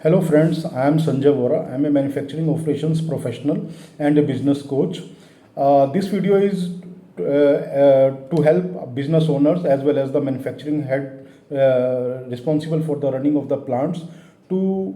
Hello friends, I am Sanjay Vora. I am a manufacturing operations professional and a business coach. This video is to help business owners as well as the manufacturing head responsible for the running of the plants to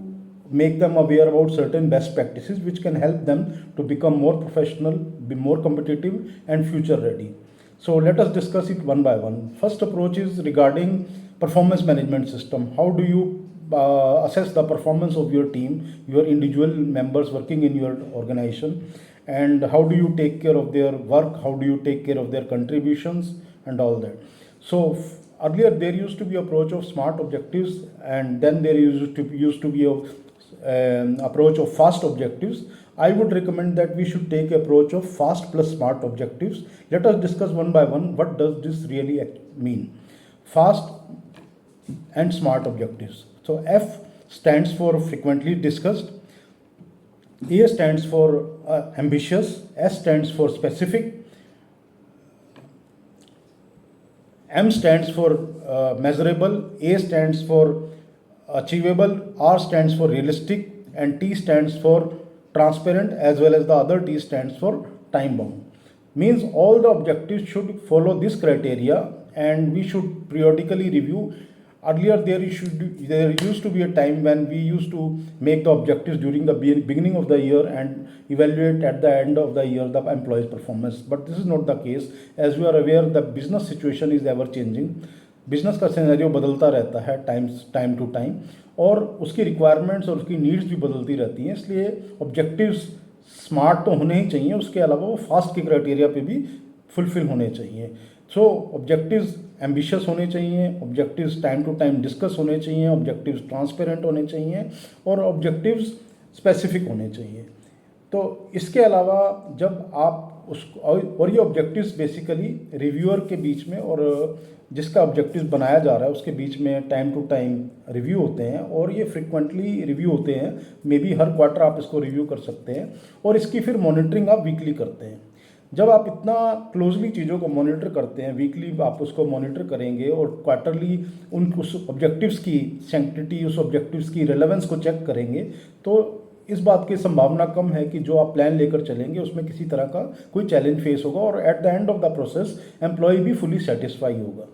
make them aware about certain best practices which can help them to become more professional, be more competitive and future ready. So let us discuss it one by one. First approach is regarding performance management system. How do you assess the performance of your team, your individual members working in your organization, and how do you take care of their work, how do you take care of their contributions and all that. So earlier there used to be approach of smart objectives, and then there used to be a approach of fast objectives. I would recommend that we should take approach of fast plus smart objectives. Let us discuss one by one what does this really mean. Fast and smart objectives. So F stands for frequently discussed, A stands for ambitious, S stands for specific, M stands for measurable, A stands for achievable, R stands for realistic, and T stands for transparent, as well as the other T stands for time bound. Means all the objectives should follow this criteria, and we should periodically review. Earlier there used to be a time when we used to make the objectives during the beginning of the year and evaluate at the end of the year the employees performance, but this is not the case. As we are aware, the business situation is ever changing. Business का scenario बदलता रहता है time to time, और उसकी requirements और उसकी needs भी बदलती रहती हैं, इसलिए ऑब्जेक्टिव्स स्मार्ट तो होने ही चाहिए, उसके अलावा वो फास्ट के क्राइटेरिया पे भी फुलफिल होने चाहिए. सो ऑब्जेक्टिव्स एम्बिशियस होने चाहिए, objectives time to time discuss होने चाहिए, ऑब्जेक्टिव्स ट्रांसपेरेंट होने चाहिए और ऑब्जेक्टिव्स स्पेसिफिक होने चाहिए. तो इसके अलावा जब आप उसको, और ये ऑब्जेक्टिव्स बेसिकली रिव्यूअर के बीच में और जिसका ऑब्जेक्टिव्स बनाया जा रहा है उसके बीच में टाइम टू टाइम रिव्यू होते हैं, और ये फ्रिक्वेंटली रिव्यू होते हैं. मे बी हर क्वार्टर आप इसको रिव्यू कर सकते हैं, और इसकी फिर मॉनिटरिंग आप वीकली करते हैं. जब आप इतना क्लोजली चीज़ों को मॉनिटर करते हैं, वीकली आप उसको मॉनिटर करेंगे और क्वार्टरली उस ऑब्जेक्टिव्स की सैंक्टिटी, उस ऑब्जेक्टिव्स की रेलेवेंस को चेक करेंगे, तो इस बात की संभावना कम है कि जो आप प्लान लेकर चलेंगे उसमें किसी तरह का कोई चैलेंज फेस होगा, और at the end of the process employee भी फुली सेटिस्फाई होगा.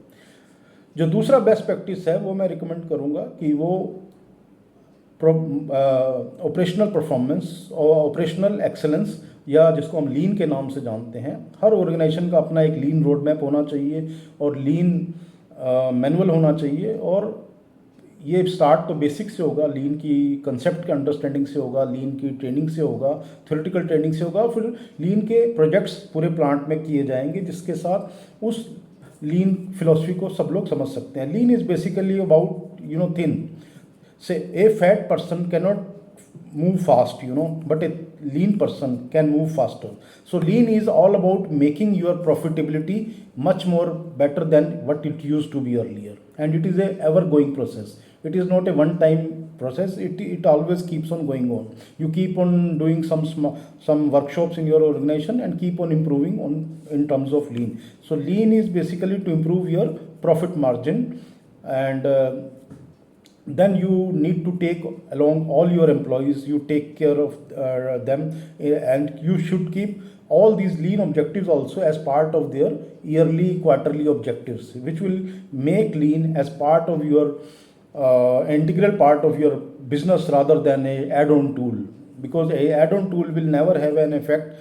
जो दूसरा बेस्ट प्रैक्टिस है वो मैं रिकमेंड करूँगा कि वो ऑपरेशनल परफॉर्मेंस और ऑपरेशनल एक्सेलेंस, या जिसको हम लीन के नाम से जानते हैं. हर ऑर्गेनाइजेशन का अपना एक लीन रोड मैप होना चाहिए और लीन मैनुअल होना चाहिए, और ये स्टार्ट तो बेसिक से होगा, लीन की कंसेप्ट के अंडरस्टैंडिंग से होगा, लीन की ट्रेनिंग से होगा, थ्योरेटिकल ट्रेनिंग से होगा, फिर लीन के प्रोजेक्ट्स पूरे प्लांट में किए जाएंगे जिसके साथ उस लीन फिलॉसफी को सब लोग समझ सकते हैं. Lean is basically about thin से a fat person cannot move fast, but a lean person can move faster. So lean is all about making your profitability much more better than what it used to be earlier, and it is a ever going process. It is not a one time process. It always keeps on going on. You keep on doing some workshops in your organization and keep on improving on in terms of lean. So lean is basically to improve your profit margin, and then you need to take along all your employees, you take care of them, and you should keep all these lean objectives also as part of their yearly, quarterly objectives, which will make lean as part of your integral part of your business rather than a add-on tool, because a add-on tool will never have an effect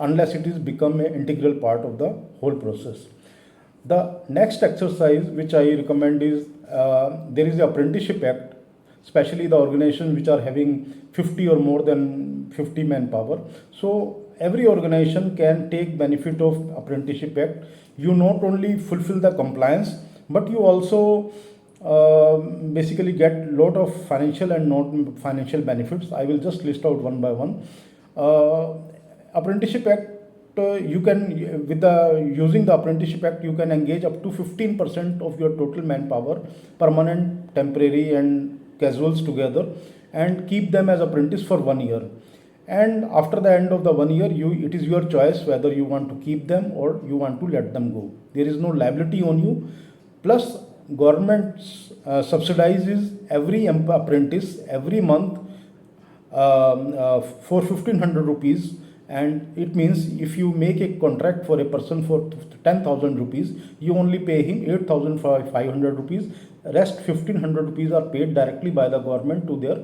unless it is become an integral part of the whole process. The next exercise which I recommend is there is the Apprenticeship Act, especially the organizations which are having 50 or more than 50 manpower. So every organization can take benefit of Apprenticeship Act. You not only fulfill the compliance, but you also basically get lot of financial and non-financial benefits. I will just list out one by one. Apprenticeship Act, you can, using the Apprenticeship Act, you can engage up to 15% of your total manpower, permanent, temporary and casuals together, and keep them as apprentice for 1 year. And after the end of the 1 year, it is your choice whether you want to keep them or you want to let them go. There is no liability on you. Plus, government subsidizes every apprentice every month for 1500 rupees, and it means if you make a contract for a person for 10,000 rupees, you only pay him 8,500 rupees. Rest 1500 rupees are paid directly by the government to their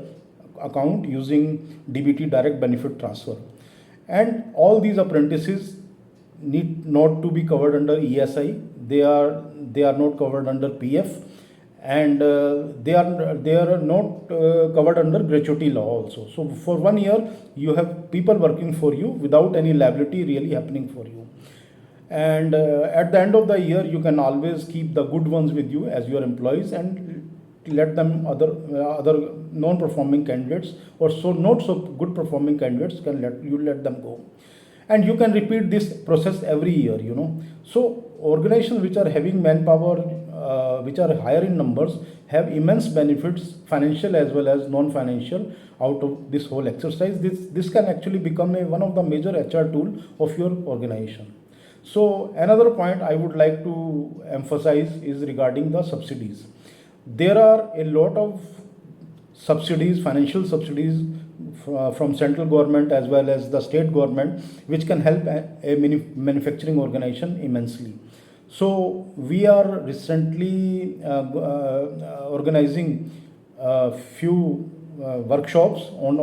account using DBT, direct benefit transfer. And all these apprentices need not to be covered under ESI. They are not covered under PF, and they are not covered under gratuity law also. So for 1 year you have people working for you without any liability really happening for you. And at the end of the year you can always keep the good ones with you as your employees, and let them other non-performing candidates, or so not so good performing candidates, can let them go. And you can repeat this process every year. So organizations which are having manpower, which are higher in numbers, have immense benefits, financial as well as non-financial, out of this whole exercise. This can actually become one of the major HR tool of your organization. So another point I would like to emphasize is regarding the subsidies. There are a lot of subsidies, financial subsidies from central government as well as the state government, which can help a manufacturing organization immensely. So we are recently organizing a few workshops on